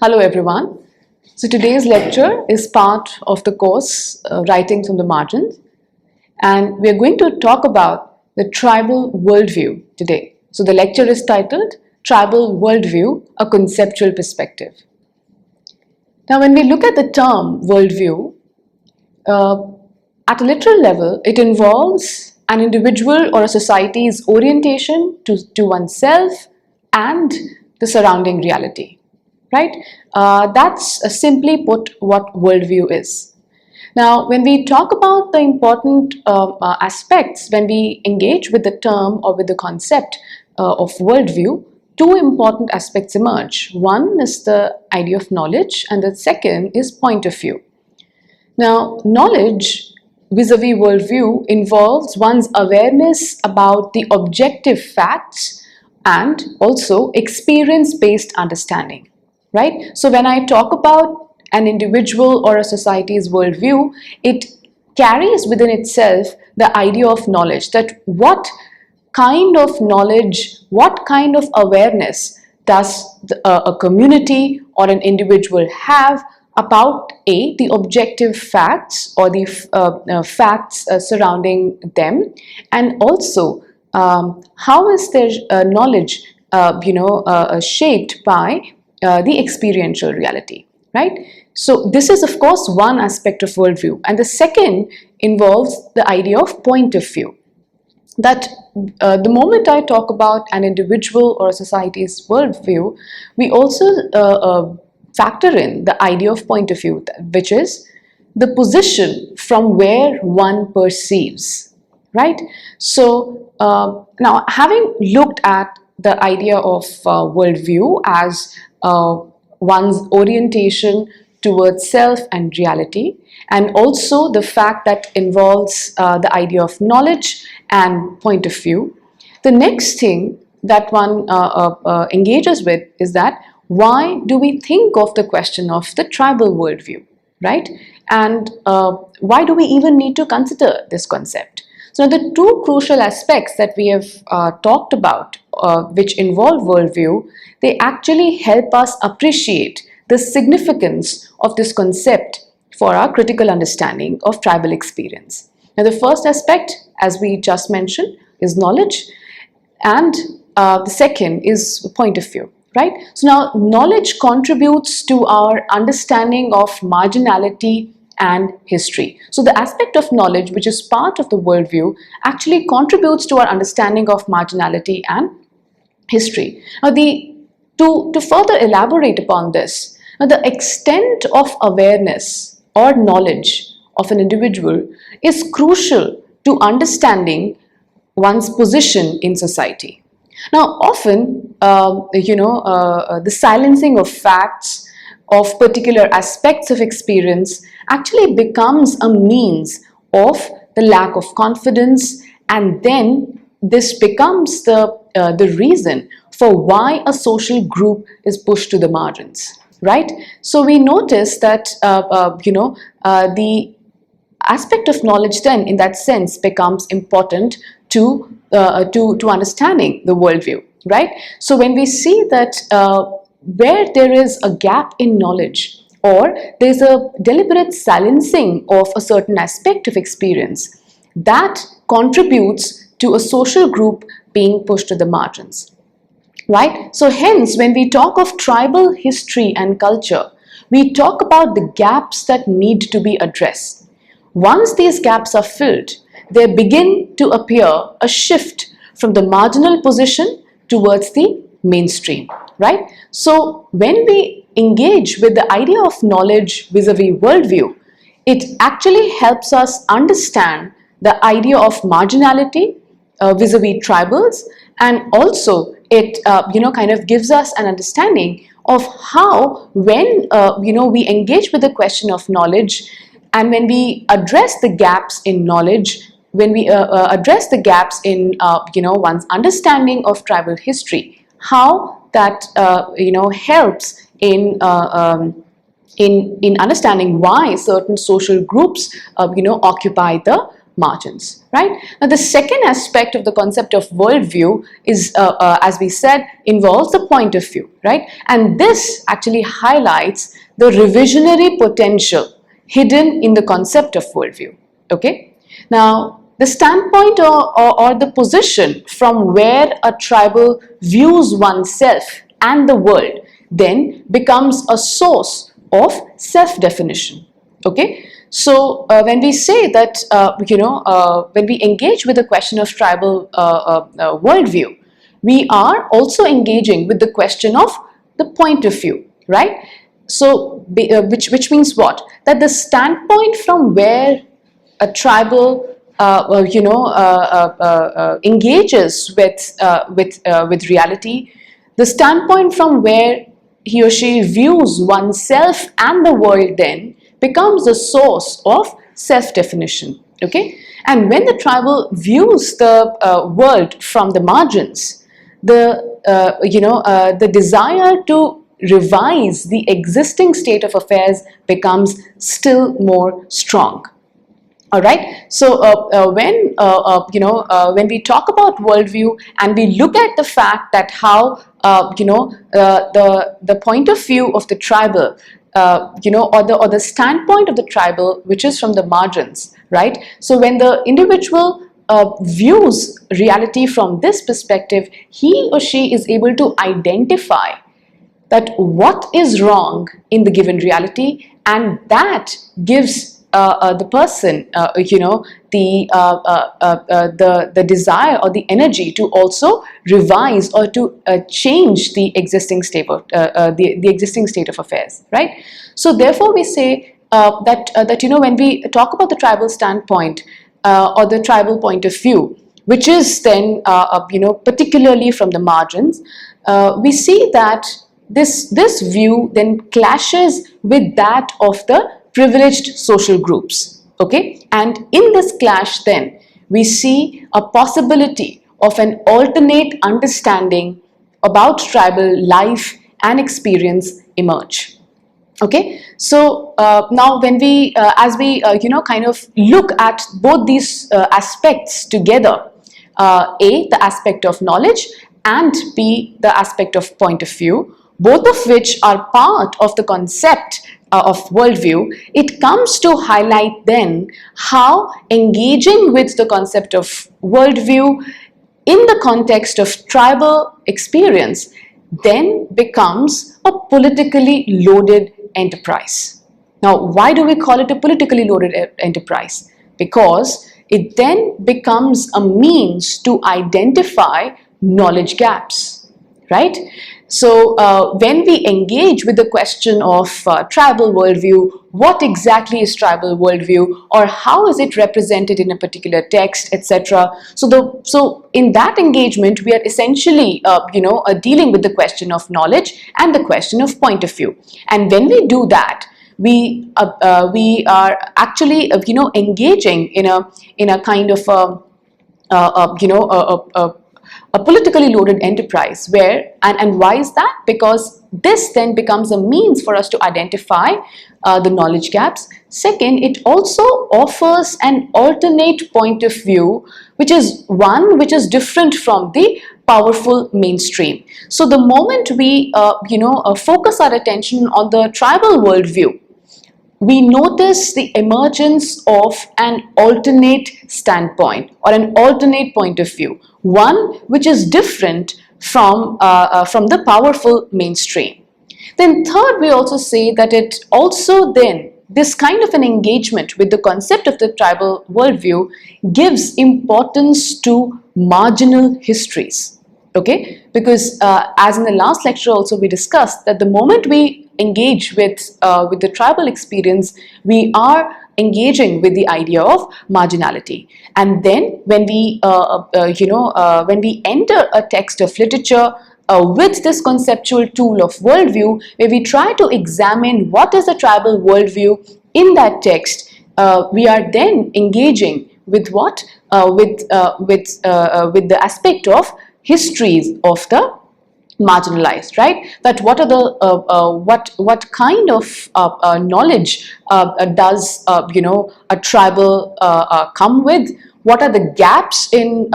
Hello everyone. So today's lecture is part of the course Writing from the Margins, and we are going to talk about the tribal worldview today. So the lecture is titled Tribal Worldview, a Conceptual Perspective. Now when we look at the term worldview, at a literal level, it involves an individual or a society's orientation to oneself and the surrounding reality. Right? That's simply put what worldview is. Now, when we talk about the important aspects, when we engage with the term or with the concept of worldview, two important aspects emerge. One is the idea of knowledge, and the second is point of view. Now, knowledge vis-a-vis worldview involves one's awareness about the objective facts and also experience-based understanding. Right? So when I talk about an individual or a society's worldview, it carries within itself the idea of knowledge, that what kind of knowledge, what kind of awareness does a community or an individual have about the objective facts or the facts surrounding them, and also how is their knowledge shaped by the experiential reality, right? So this is of course one aspect of worldview, and the second involves the idea of point of view. That the moment I talk about an individual or a society's worldview, we also factor in the idea of point of view, which is the position from where one perceives, right? So now, having looked at the idea of worldview as one's orientation towards self and reality, and also the fact that involves the idea of knowledge and point of view, the next thing that one engages with is that why do we think of the question of the tribal worldview, right? And why do we even need to consider this concept? So the two crucial aspects that we have talked about, which involve worldview, they actually help us appreciate the significance of this concept for our critical understanding of tribal experience. Now, the first aspect, as we just mentioned, is knowledge, and the second is point of view, right? So now, knowledge contributes to our understanding of marginality and history. So the aspect of knowledge, which is part of the worldview, actually contributes to our understanding of marginality and history. Now, to further elaborate upon this, now the extent of awareness or knowledge of an individual is crucial to understanding one's position in society. Now, often, the silencing of facts, of particular aspects of experience actually becomes a means of the lack of confidence, and then this becomes the reason for why a social group is pushed to the margins, right? So we notice that the aspect of knowledge then in that sense becomes important to understanding the worldview, right? So when we see that where there is a gap in knowledge, or there's a deliberate silencing of a certain aspect of experience, that contributes to a social group being pushed to the margins, right? So hence, when we talk of tribal history and culture, we talk about the gaps that need to be addressed. Once these gaps are filled, there begin to appear a shift from the marginal position towards the mainstream, right? So when we engage with the idea of knowledge vis-a-vis worldview, it actually helps us understand the idea of marginality vis-a-vis tribals, and also it kind of gives us an understanding of how when we engage with the question of knowledge, and when we address the gaps in knowledge, when we address the gaps in one's understanding of tribal history, how that helps in understanding why certain social groups occupy the margins, right? Now, the second aspect of the concept of worldview is, as we said, involves the point of view, right? And this actually highlights the revisionary potential hidden in the concept of worldview, okay? Now, the standpoint or the position from where a tribal views oneself and the world then becomes a source of self-definition, okay? So when we say that, when we engage with the question of tribal worldview, we are also engaging with the question of the point of view, right? So, which means what? That the standpoint from where a tribal engages with reality, the standpoint from where he or she views oneself and the world then becomes a source of self-definition, okay? And when the tribal views the world from the margins, the desire to revise the existing state of affairs becomes still more strong. All right. So when we talk about worldview and we look at the fact that how the point of view of the tribal, or the standpoint of the tribal, which is from the margins, right? So when the individual views reality from this perspective, he or she is able to identify that what is wrong in the given reality, and that gives the person, the desire or the energy to also revise or to change the existing state of the existing state of affairs, right? So therefore, we say that when we talk about the tribal standpoint or the tribal point of view, which is then particularly from the margins, we see that this view then clashes with that of the privileged social groups, okay? And in this clash then, we see a possibility of an alternate understanding about tribal life and experience emerge, okay? So now when we, as we, kind of look at both these aspects together, A, the aspect of knowledge, and B, the aspect of point of view, both of which are part of the concept of worldview, it comes to highlight then how engaging with the concept of worldview in the context of tribal experience then becomes a politically loaded enterprise. Now, why do we call it a politically loaded enterprise? Because it then becomes a means to identify knowledge gaps, right? So when we engage with the question of tribal worldview, what exactly is tribal worldview, or how is it represented in a particular text, etc. So in that engagement, we are essentially dealing with the question of knowledge and the question of point of view. And when we do that, we are actually engaging in a kind of a politically loaded enterprise, where and why is that? Because this then becomes a means for us to identify the knowledge gaps. Second, it also offers an alternate point of view, which is one which is different from the powerful mainstream. So the moment we focus our attention on the tribal worldview, we notice the emergence of an alternate standpoint or an alternate point of view, one which is different from the powerful mainstream. Then third, we also say that it also then, this kind of an engagement with the concept of the tribal worldview gives importance to marginal histories, okay? Because as in the last lecture also we discussed that the moment we engage with the tribal experience, we are engaging with the idea of marginality. And then when we when we enter a text of literature with this conceptual tool of worldview, where we try to examine what is the tribal worldview in that text, we are then engaging with what with the aspect of histories of the marginalized, right? That what are the what kind of knowledge does a tribal come with? What are the gaps in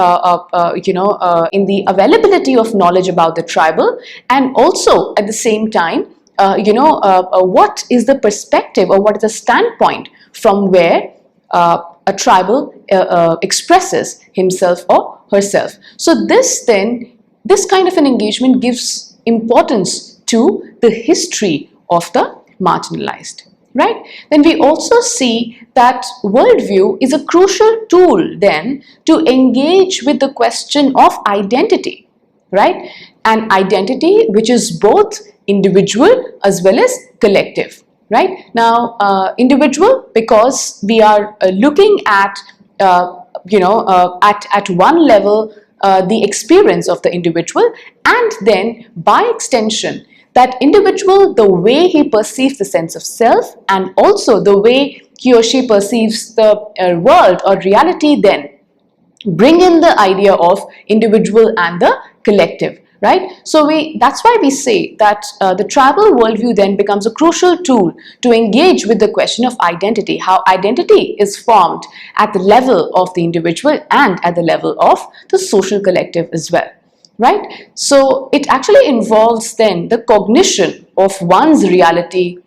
in the availability of knowledge about the tribal, and also at the same time, what is the perspective or what is the standpoint from where a tribal expresses himself or herself. So this kind of an engagement gives importance to the history of the marginalized, right? Then we also see that worldview is a crucial tool then to engage with the question of identity, right? An identity which is both individual as well as collective, right? Now, individual, because we are looking at at one level the experience of the individual, and then by extension that individual, the way he perceives the sense of self, and also the way he or she perceives the world or reality, then bring in the idea of individual and the collective, right? So that's why we say that the tribal worldview then becomes a crucial tool to engage with the question of identity, how identity is formed at the level of the individual and at the level of the social collective as well, right? So it actually involves then the cognition of one's reality,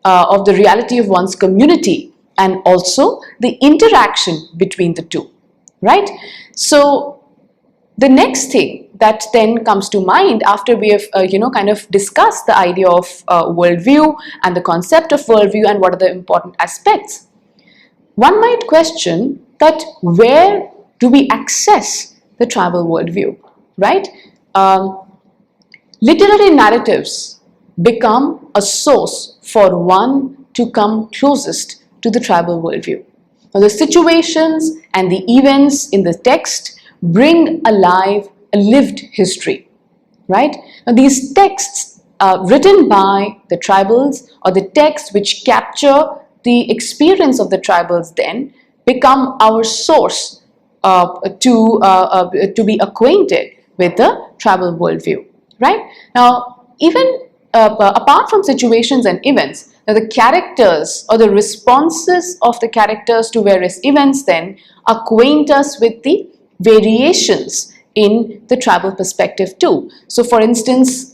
of the reality of one's community, and also the interaction between the two, right? So the next thing that then comes to mind after we have kind of discussed the idea of worldview and the concept of worldview and what are the important aspects, one might question that where do we access the tribal worldview, right? Literary narratives become a source for one to come closest to the tribal worldview. Now, the situations and the events in the text bring alive a lived history, right? Now, these texts written by the tribals, or the texts which capture the experience of the tribals, then become our source to be acquainted with the tribal worldview, right? Now, even apart from situations and events, now the characters or the responses of the characters to various events then acquaint us with the variations in the tribal perspective too. So for instance,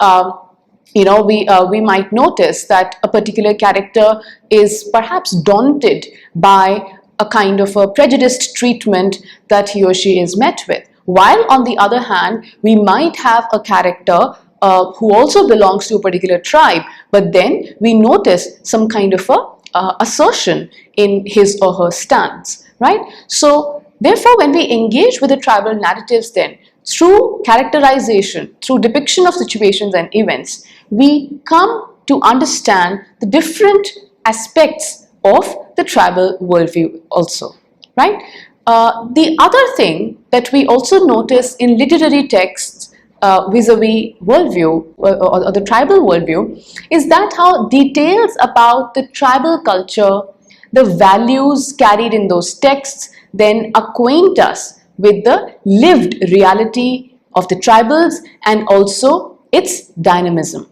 we might notice that a particular character is perhaps daunted by a kind of a prejudiced treatment that he or she is met with, while on the other hand we might have a character who also belongs to a particular tribe, but then we notice some kind of a assertion in his or her stance, right? So therefore, when we engage with the tribal narratives, then through characterization, through depiction of situations and events, we come to understand the different aspects of the tribal worldview also, right? The other thing that we also notice in literary texts vis-a-vis worldview or the tribal worldview is that how details about the tribal culture, the values carried in those texts, then acquaint us with the lived reality of the tribals and also its dynamism,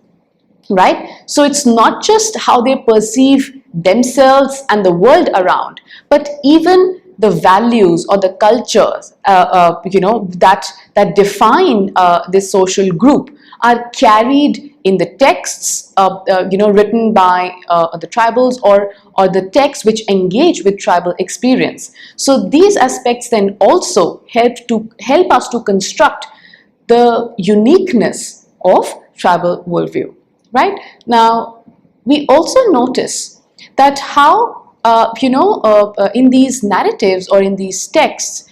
right? So it's not just how they perceive themselves and the world around, but even the values or the cultures that define this social group are carried in the texts written by the tribals, or the texts which engage with tribal experience. So these aspects then also help us to construct the uniqueness of tribal worldview, right? Now, we also notice that how in these narratives or in these texts,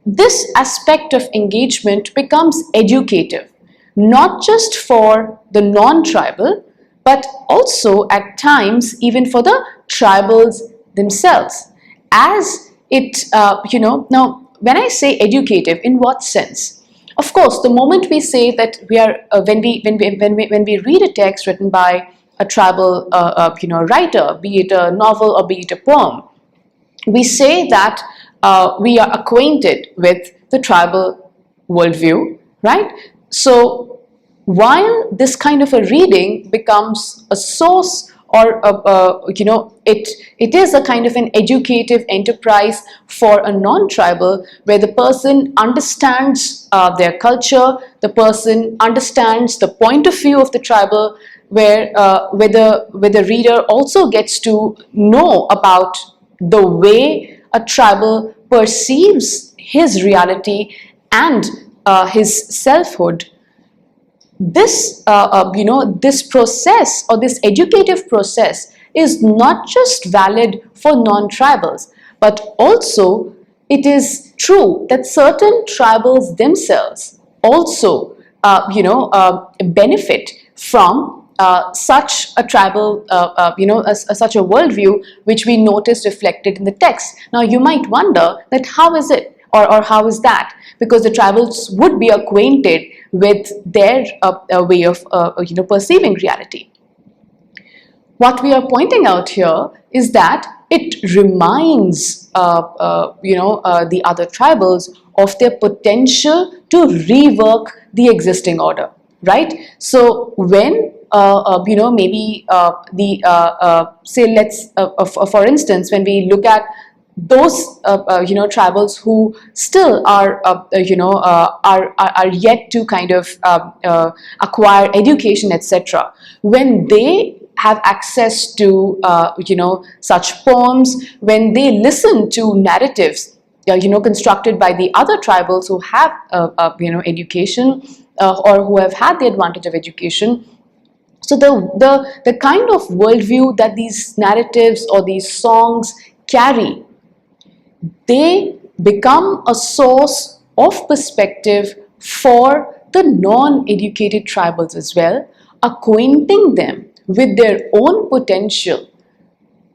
this aspect of engagement becomes educative, not just for the non-tribal, but also at times even for the tribals themselves. As it, now when I say educative, in what sense? Of course, the moment we say that we are, when we read a text written by a tribal writer, be it a novel or be it a poem, we say that we are acquainted with the tribal worldview, right? So while this kind of a reading becomes a source, or it is a kind of an educative enterprise for a non-tribal, where the person understands their culture, the person understands the point of view of the tribal, where the reader also gets to know about the way a tribal perceives his reality and his selfhood. This process, or this educative process, is not just valid for non-tribals, but also it is true that certain tribals themselves also benefit from such a tribal, such a worldview, which we notice reflected in the text. Now you might wonder that how is it, or how is that? Because the tribals would be acquainted with their way of perceiving reality. What we are pointing out here is that it reminds the other tribals of their potential to rework the existing order, right? So when maybe the say, let's for instance, when we look at those tribals who still are yet to kind of acquire education, etc., when they have access to such poems, when they listen to narratives constructed by the other tribals who have education, or who have had the advantage of education. So the kind of worldview that these narratives or these songs carry, they become a source of perspective for the non-educated tribals as well, acquainting them with their own potential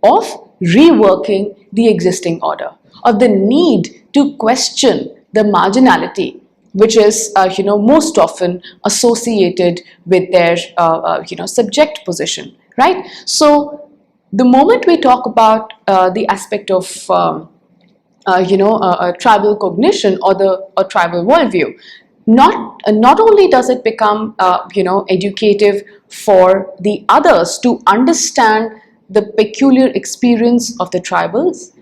of reworking the existing order, of the need to question the marginality which is most often associated with their subject position, right? So the moment we talk about the aspect of tribal cognition, or the tribal worldview, not only does it become educative for the others to understand the peculiar experience of the tribals,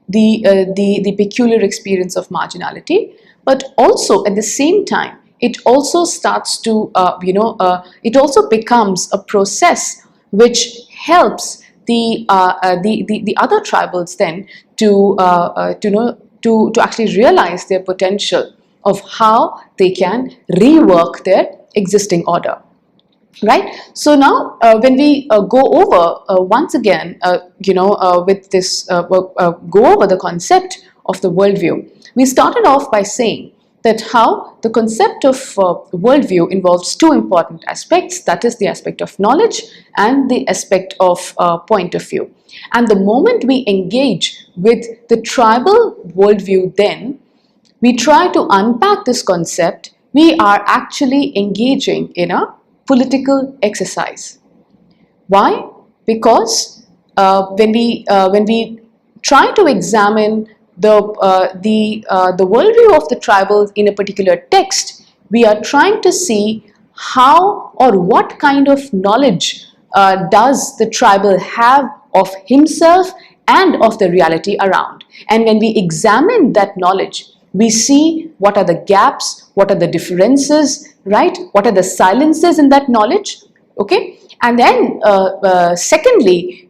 the peculiar experience of marginality, but also at the same time it also starts to it also becomes a process which helps the other tribals then to actually realize their potential of how they can rework their existing order. Right. So now, when we go over once again, with this, go over the concept of the worldview. We started off by saying that how the concept of worldview involves two important aspects, that is the aspect of knowledge and the aspect of point of view. And the moment we engage with the tribal worldview, then we try to unpack this concept, we are actually engaging in a political exercise. Why? Because when we try to examine the worldview of the tribals in a particular text, we are trying to see how or what kind of knowledge does the tribal have of himself and of the reality around. And when we examine that knowledge, we see what are the gaps, what are the differences, right? What are the silences in that knowledge, okay? And then secondly,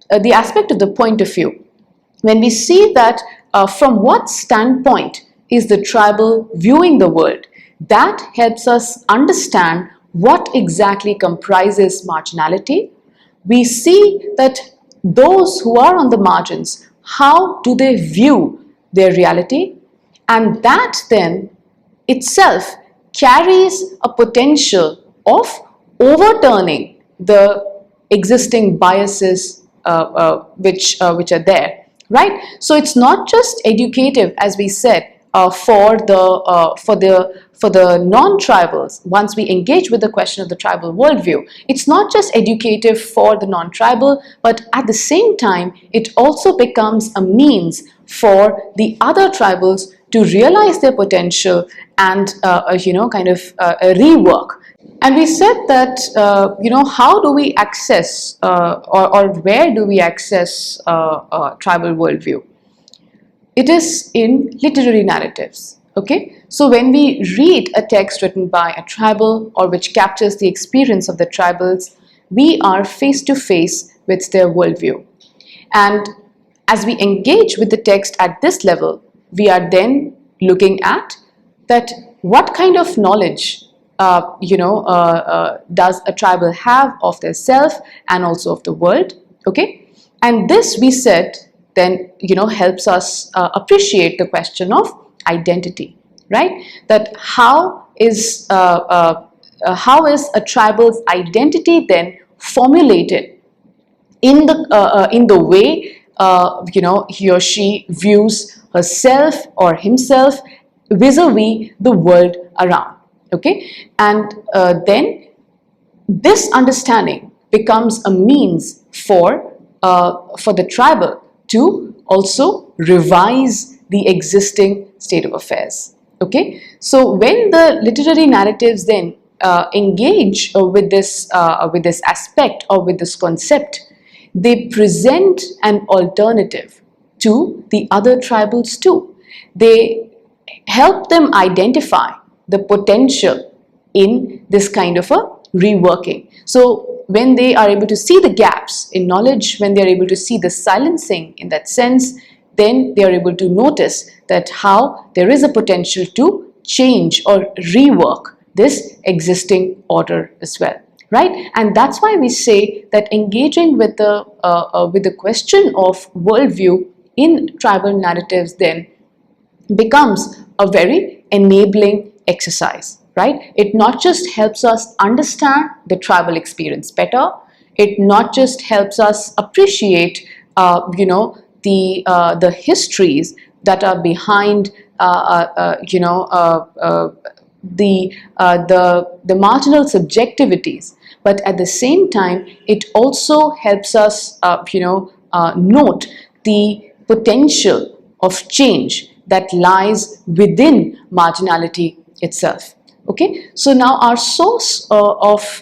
the aspect of the point of view. When we see that from what standpoint is the tribal viewing the world, that helps us understand what exactly comprises marginality. We see that those who are on the margins, how do they view their reality? And that then itself carries a potential of overturning the existing biases which are there, right? So it's not just educative, as we said, for the non-tribals. Once we engage with the question of the tribal worldview, it's not just educative for the non-tribal, but at the same time, it also becomes a means for the other tribals to realize their potential and kind of a rework. And we said that how do we access or where do we access tribal worldview? It is in literary narratives. Okay, so when we read a text written by a tribal or which captures the experience of the tribals, we are face to face with their worldview. And as we engage with the text at this level, we are then looking at that what kind of knowledge does a tribal have of their self and also of the world. Okay, and this, we said, then helps us appreciate the question of identity, right? That how is a tribal's identity then formulated in the way he or she views herself or himself vis-a-vis the world around. Okay, and then this understanding becomes a means for the tribal to also revise the existing state of affairs. Okay, so when the literary narratives then engage with this aspect or with this concept, they present an alternative to the other tribals too. They help them identify the potential in this kind of a reworking. So when they are able to see the gaps in knowledge, when they are able to see the silencing in that sense, then they are able to notice that how there is a potential to change or rework this existing order as well, right? And that's why we say that engaging with the question of worldview in tribal narratives then becomes a very enabling exercise, right? It not just helps us understand the tribal experience better, it not just helps us appreciate the histories that are behind the marginal subjectivities, but at the same time it also helps us note the potential of change that lies within marginality itself. Okay, so now our source of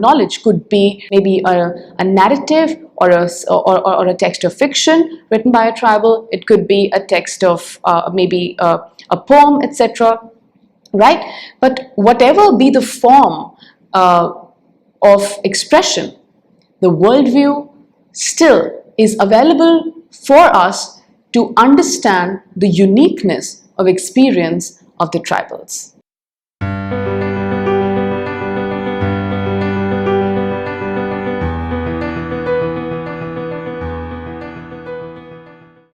knowledge could be maybe a narrative or a text of fiction written by a tribal. It could be a text of maybe a poem, etc. Right? But whatever be the form of expression, the worldview still is available for us to understand the uniqueness of experience of the tribals.